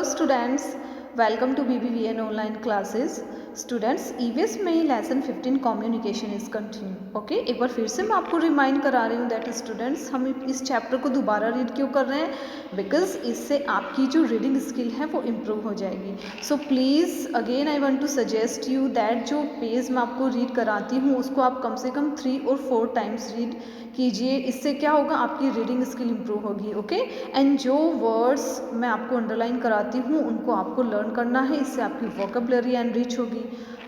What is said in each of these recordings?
students, welcome to BBVN online classes. Students EVS में lesson 15 communication is continue. Okay, एक बार फिर से मैं आपको रिमाइंड करा रही हूँ दैट स्टूडेंट्स हम इस चैप्टर को दोबारा रीड क्यों कर रहे हैं, बिकॉज इससे आपकी जो रीडिंग स्किल है वो इम्प्रूव हो जाएगी। So please again I want to suggest you that जो पेज मैं आपको रीड कराती हूँ उसको आप कम से कम 3 और 4 टाइम्स रीड कीजिए। इससे क्या होगा, आपकी रीडिंग स्किल इम्प्रूव होगी। ओके, एंड जो वर्ड्स मैं आपको अंडरलाइन कराती हूँ उनको आपको लर्न करना है, इससे आपकी वोकेबलरी एनरिच होगी।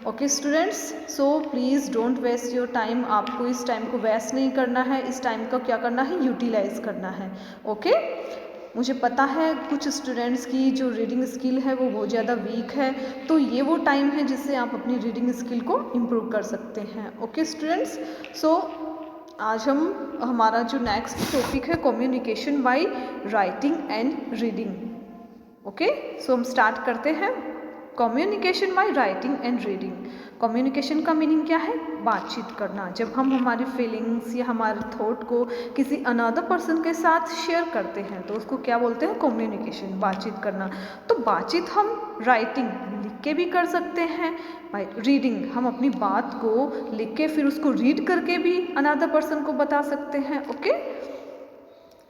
Okay students, so please don't waste your time. आपको इस टाइम को वेस्ट नहीं करना है, इस टाइम का क्या करना है, यूटिलाइज करना है। ओके, मुझे पता है कुछ स्टूडेंट्स की जो रीडिंग स्किल है वो बहुत ज़्यादा वीक है, तो ये वो टाइम है जिससे आप अपनी रीडिंग स्किल को इम्प्रूव कर सकते हैं। ओके स्टूडेंट्स, सो आज हमारा जो नेक्स्ट टॉपिक है communication by writing and reading. Okay, so हम स्टार्ट करते हैं। Communication by writing and reading. Communication का मीनिंग क्या है, बातचीत करना। जब हम हमारी फीलिंग्स या हमारे थॉट को किसी अनदर पर्सन के साथ शेयर करते हैं तो उसको क्या बोलते हैं, कम्युनिकेशन, बातचीत करना। तो बातचीत हम राइटिंग लिख के भी कर सकते हैं, बाय रीडिंग हम अपनी बात को लिख के फिर उसको रीड करके भी अनदर पर्सन को बता सकते हैं। Okay,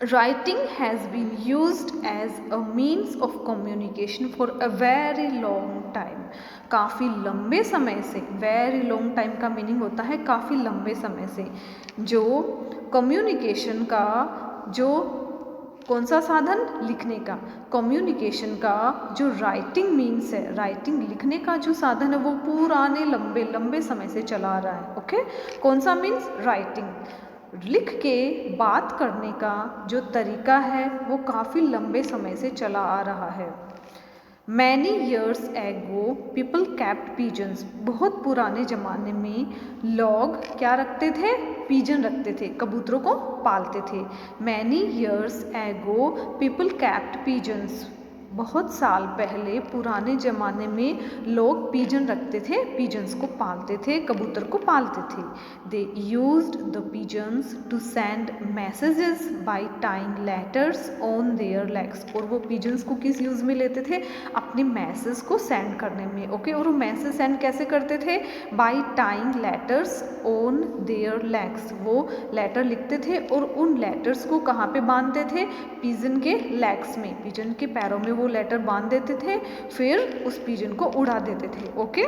Writing has been used as a means of communication for a very long time. काफ़ी लंबे समय से, very long time का मीनिंग होता है काफ़ी लंबे समय से। जो कम्युनिकेशन का जो कौन सा साधन, लिखने का। कम्युनिकेशन का जो राइटिंग मीन्स है, राइटिंग लिखने का जो साधन है वो पुराने लंबे समय से चला आ रहा है। ओके, कौन सा मीन्स, राइटिंग। लिख के बात करने का जो तरीका है वो काफ़ी लंबे समय से चला आ रहा है। Many years ago people kept pigeons. बहुत पुराने ज़माने में लोग क्या रखते थे, पिजन रखते थे, कबूतरों को पालते थे। Many years ago people kept pigeons. बहुत साल पहले पुराने ज़माने में लोग पिजन रखते थे, पिजन्स को पालते थे, कबूतर को पालते थे। They used the pigeons to send messages by tying letters on their legs. और वो पिजन्स को किस यूज़ में लेते थे, अपने मैसेज को सेंड करने में। ओके, और वो मैसेज सेंड कैसे करते थे, by tying letters on their legs. वो लेटर लिखते थे और उन लेटर्स को कहाँ पे बांधते थे, पिजन के लेग्स में, पिजन के पैरों में वो लेटर बांध देते थे, फिर उस पिजन को उड़ा देते थे। ओके,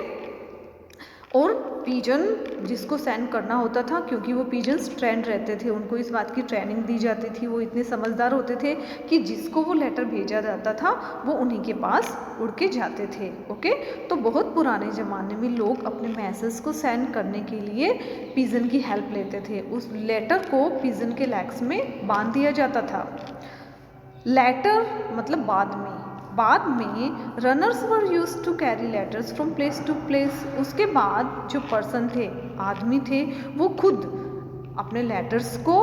और पिजन जिसको सेंड करना होता था, क्योंकि वो पिजन्स ट्रेंड रहते थे, उनको इस बात की ट्रेनिंग दी जाती थी, वो इतने समझदार होते थे कि जिसको वो लेटर भेजा जाता था वो उन्हीं के पास उड़ के जाते थे। ओके, तो बहुत पुराने ज़माने में लोग अपने मैसेज को सेंड करने के लिए पिजन की हेल्प लेते थे। उस लेटर को पिजन के लेग्स में बांध दिया जाता था। लेटर मतलब बाद में runners were use to carry letters from place to place. उसके बाद जो पर्सन थे, आदमी थे, वो खुद अपने लेटर्स को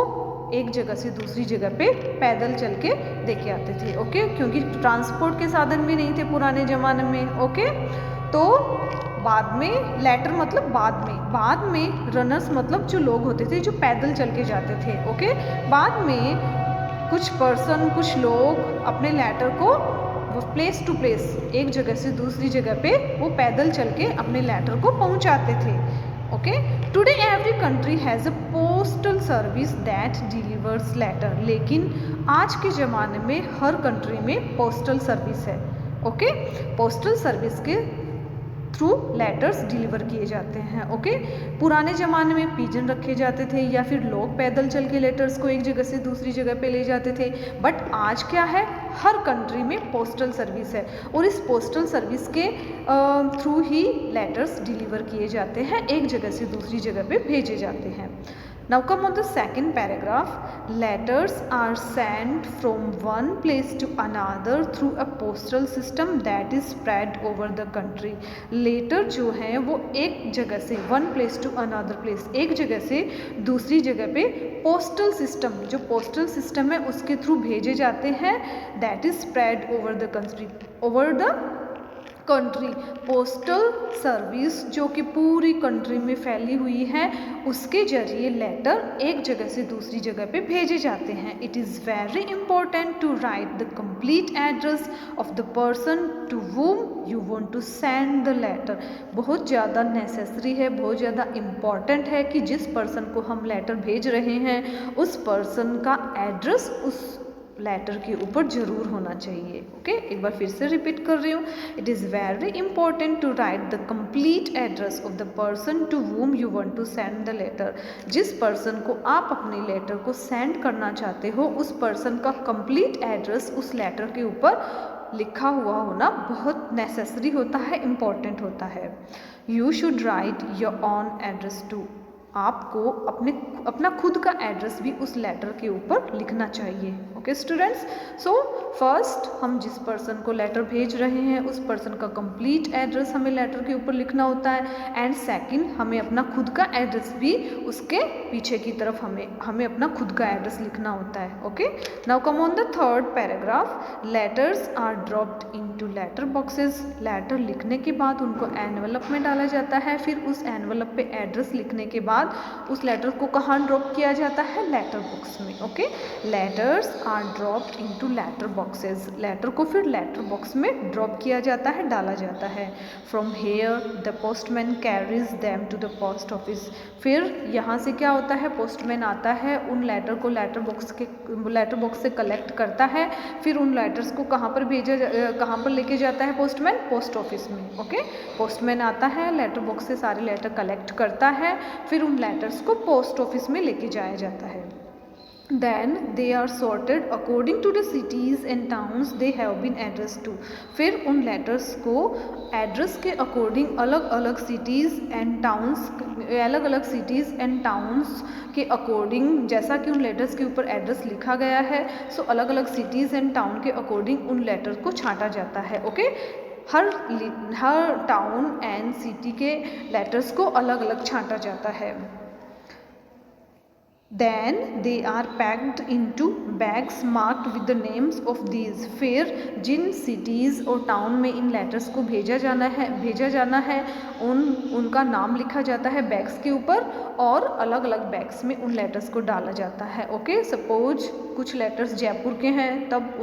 एक जगह से दूसरी जगह पे पैदल चल के देके आते थे। ओके, क्योंकि ट्रांसपोर्ट के साधन भी नहीं थे पुराने ज़माने में। ओके, तो बाद में, लेटर मतलब बाद में रनर्स मतलब जो लोग होते थे जो पैदल चल के जाते थे। ओके, बाद में कुछ पर्सन, कुछ लोग अपने लेटर को वो प्लेस टू प्लेस, एक जगह से दूसरी जगह पे वो पैदल चल के अपने लेटर को पहुंचाते थे। Okay, today every country has a postal service that delivers letter. लेकिन आज के ज़माने में हर कंट्री में पोस्टल सर्विस है। ओके, पोस्टल सर्विस के थ्रू लेटर्स डिलीवर किए जाते हैं। ओके, पुराने ज़माने में पिजन रखे जाते थे या फिर लोग पैदल चल के लेटर्स को एक जगह से दूसरी जगह पे ले जाते थे, बट आज क्या है, हर कंट्री में पोस्टल सर्विस है और इस पोस्टल सर्विस के थ्रू ही लेटर्स डिलीवर किए जाते हैं, एक जगह से दूसरी जगह पे भेजे जाते हैं। Now come on the second paragraph. Letters are sent from one place to another through a postal system that is spread over the country. Letter जो है वो एक जगह से, one place to another place, एक जगह से दूसरी जगह पे पोस्टल सिस्टम, जो पोस्टल सिस्टम है उसके थ्रू भेजे जाते हैं। That is spread over the country, over the country, postal service जो कि पूरी कंट्री में फैली हुई है, उसके जरिए लेटर एक जगह से दूसरी जगह पे भेजे जाते हैं। It is very important to write the complete address of the person to whom you want to send the letter. बहुत ज़्यादा नेसेसरी है, बहुत ज़्यादा इम्पॉर्टेंट है कि जिस पर्सन को हम लेटर भेज रहे हैं उस पर्सन का एड्रेस उस लेटर के ऊपर जरूर होना चाहिए। ओके, एक बार फिर से रिपीट कर रही हूँ। It is very important to write the complete address of the person to whom you want to send the letter. जिस पर्सन को आप अपने लेटर को सेंड करना चाहते हो उस पर्सन का कंप्लीट एड्रेस उस लेटर के ऊपर लिखा हुआ होना बहुत नेसेसरी होता है, इम्पॉर्टेंट होता है। You should write your own address too. आपको अपना खुद का एड्रेस भी उस लेटर के ऊपर लिखना चाहिए। ओके स्टूडेंट्स, सो फर्स्ट हम जिस पर्सन को लेटर भेज रहे हैं उस पर्सन का कंप्लीट एड्रेस हमें लेटर के ऊपर लिखना होता है, एंड सेकंड हमें अपना खुद का एड्रेस भी उसके पीछे की तरफ हमें अपना खुद का एड्रेस लिखना होता है। Okay, now come on the third paragraph. Letters are dropped into letter boxes. Letter लिखने के बाद उनको एनवेलप में डाला जाता है, फिर उस एनवेलप पे एड्रेस लिखने के बाद उस लेटर को कहाँ ड्रॉप किया जाता है? लेटर बॉक्स में। Okay, letters are dropped into letter boxes. Letter को फिर लेटर बॉक्स में ड्रॉप किया जाता है, डाला जाता है। From here the postman carries them to the post office. फिर यहाँ से क्या होता है? पोस्टमैन आता है, उन लेटर को लेटर बॉक्स से कलेक्ट करता है, फिर उन लेटर्स को कहाँ पर लेके जाता है पोस्टमैन? पोस्ट ऑफिस में। ओके, पोस्टमैन आता है, लेटर बॉक्स से सारे लेटर कलेक्ट करता है, फिर उन लेटर्स को पोस्ट ऑफिस में लेके जाया जाता है। Then they are sorted according to the cities and towns they have been addressed to। फिर उन लेटर्स को एड्रेस के अकॉर्डिंग अलग अलग सिटीज़ एंड टाउन्स के अकॉर्डिंग, जैसा कि उन लेटर्स के ऊपर एड्रेस लिखा गया है, सो अलग अलग सिटीज़ एंड टाउन के अकॉर्डिंग उन लेटर को छांटा जाता है। Okay, her town and city के लेटर्स को अलग अलग छांटा जाता है। Then they are packed into bags marked with the names of these। फिर जिन सिटीज़ और टाउन में इन लेटर्स को भेजा जाना है उनका नाम लिखा जाता है बैग्स के ऊपर, और अलग अलग बैग्स में उन लेटर्स को डाला जाता है। ओके, सपोज कुछ लेटर्स जयपुर के हैं, तब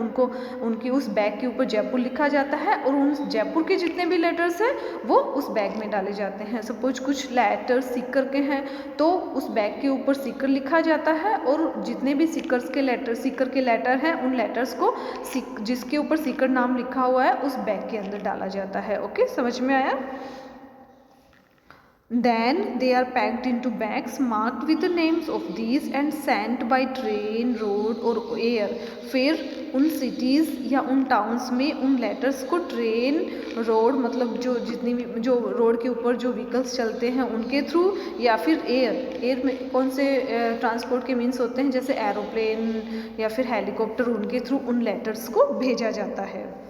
उनकी उस बैग के ऊपर जयपुर लिखा जाता है, और उन जयपुर के जितने भी लेटर्स हैं वो उस बैग में डाले जाते हैं। सपोज कुछ लेटर्स सीकर के हैं तो उस बैग के ऊपर सीकर लिखा जाता है, और जितने भी सीकर के लेटर हैं उन लेटर्स को जिसके ऊपर सीकर नाम लिखा हुआ है उस बैग के अंदर डाला जाता है। ओके, समझ में आया? Then they are packed into bags marked with the names of these and sent by train, road और air। फिर उन सिटीज़ या उन टाउन्स में उन लेटर्स को ट्रेन, रोड मतलब जो रोड के ऊपर जो व्हीकल्स चलते हैं उनके थ्रू, या फिर एयर में कौन से ट्रांसपोर्ट के मीन्स होते हैं, जैसे एरोप्लेन या फिर हेलीकॉप्टर, उनके थ्रू उन लेटर्स को भेजा जाता है।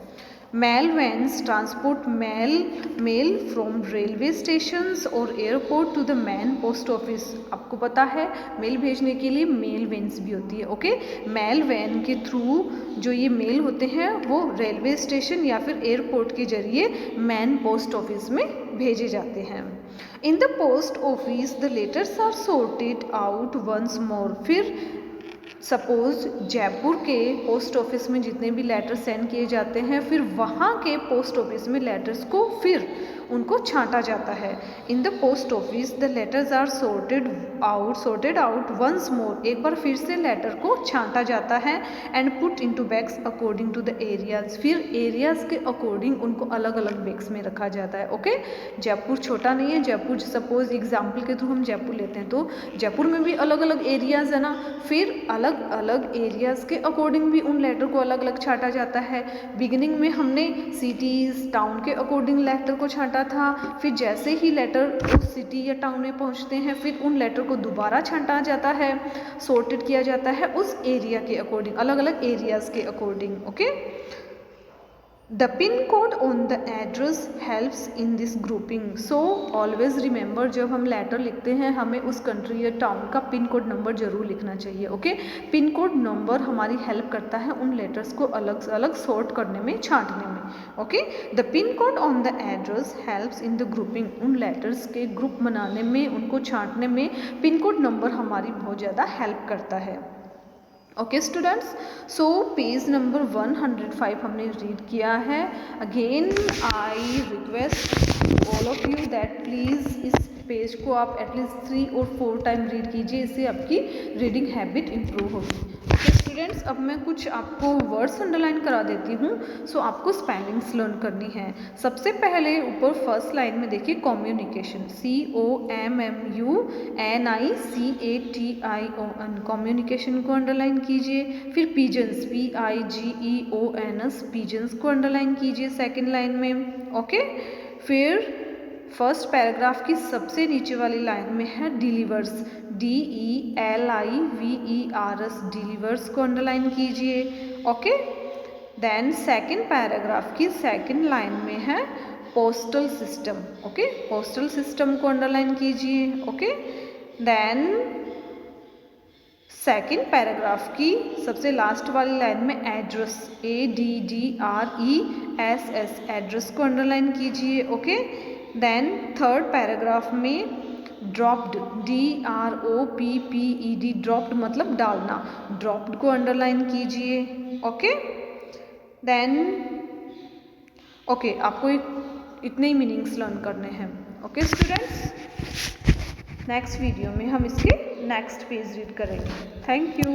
Mail vans transport mail from railway stations और airport to the main post office. आपको पता है मेल भेजने के लिए मेल वैन्स भी होती है। ओके, मेल वैन के थ्रू जो ये मेल होते हैं वो रेलवे स्टेशन या फिर एयरपोर्ट के जरिए मेन पोस्ट ऑफिस में भेजे जाते हैं। In the post office the letters are sorted out once more. फिर सपोज जयपुर के पोस्ट ऑफिस में जितने भी लेटर सेंड किए जाते हैं, फिर वहाँ के पोस्ट ऑफिस में लेटर्स को फिर उनको छांटा जाता है। In the post office the letters are sorted out once more. एक बार फिर से लेटर को छांटा जाता है, and put into bags according to the areas. फिर एरियाज के अकॉर्डिंग उनको अलग अलग बैग्स में रखा जाता है। ओके, जयपुर छोटा नहीं है। जयपुर सपोज एग्जाम्पल के थ्रू हम जयपुर लेते हैं तो जयपुर में भी अलग अलग एरियाज है ना, फिर अलग अलग एरियाज के अकॉर्डिंग भी उन लेटर को अलग अलग छांटा जाता है। बिगिनिंग में हमने सिटीज़ टाउन के अकॉर्डिंग लेटर को छांटा था, फिर जैसे ही लेटर उस सिटी या टाउन में पहुंचते हैं फिर उन लेटर को दोबारा छांटा जाता है, सॉर्टेड किया जाता है उस एरिया के अकॉर्डिंग, अलग अलग एरियाज के according. Okay, The pin code on the address helps in this grouping. So always remember, जब हम लेटर लिखते हैं हमें उस कंट्री या टाउन का पिन कोड नंबर जरूर लिखना चाहिए. ओके, पिन कोड नंबर हमारी हेल्प करता है उन लेटर्स को अलग अलग सॉर्ट करने में, छांटने में. Okay, the pin code on the address helps in the grouping. उन लेटर्स के ग्रुप बनाने में, उनको छांटने में पिन कोड नंबर हमारी बहुत ज़्यादा हेल्प करता है. Okay students, so page number 105 हमने रीड किया है. Again I request all of you that please इस पेज को आप एटलीस्ट 3 और 4 टाइम रीड कीजिए, इससे आपकी रीडिंग हैबिट इम्प्रूव होगी. ओके स्टूडेंट्स, अब मैं कुछ आपको वर्ड्स अंडरलाइन करा देती हूँ. सो आपको स्पेलिंग्स लर्न करनी है. सबसे पहले ऊपर फर्स्ट लाइन में देखिए कम्युनिकेशन, COMMUNICATION, कम्युनिकेशन को अंडरलाइन कीजिए. फिर पिजन्स, PIGEONS, पिजन्स को अंडरलाइन कीजिए सेकेंड लाइन में. ओके, फिर फर्स्ट पैराग्राफ की सबसे नीचे वाली लाइन में है डिलीवर्स, DELIVERS, डिलीवर्स को अंडरलाइन कीजिए. ओके, देन सेकेंड पैराग्राफ की सेकेंड लाइन में है postal system. Okay, postal system को अंडरलाइन कीजिए. ओके, देन सेकेंड पैराग्राफ की सबसे लास्ट वाली लाइन में एड्रेस, ADDRESS, एड्रेस को अंडरलाइन कीजिए. ओके, देन थर्ड पैराग्राफ में ड्रॉप्ड, DROPPED, ड्रॉप्ड मतलब डालना, ड्रॉप्ड को अंडरलाइन कीजिए. ओके, देन ओके, आपको इतने ही मीनिंग्स लर्न करने हैं. ओके स्टूडेंट्स, नेक्स्ट वीडियो में हम इसके नेक्स्ट पेज रीड करेंगे. Thank you.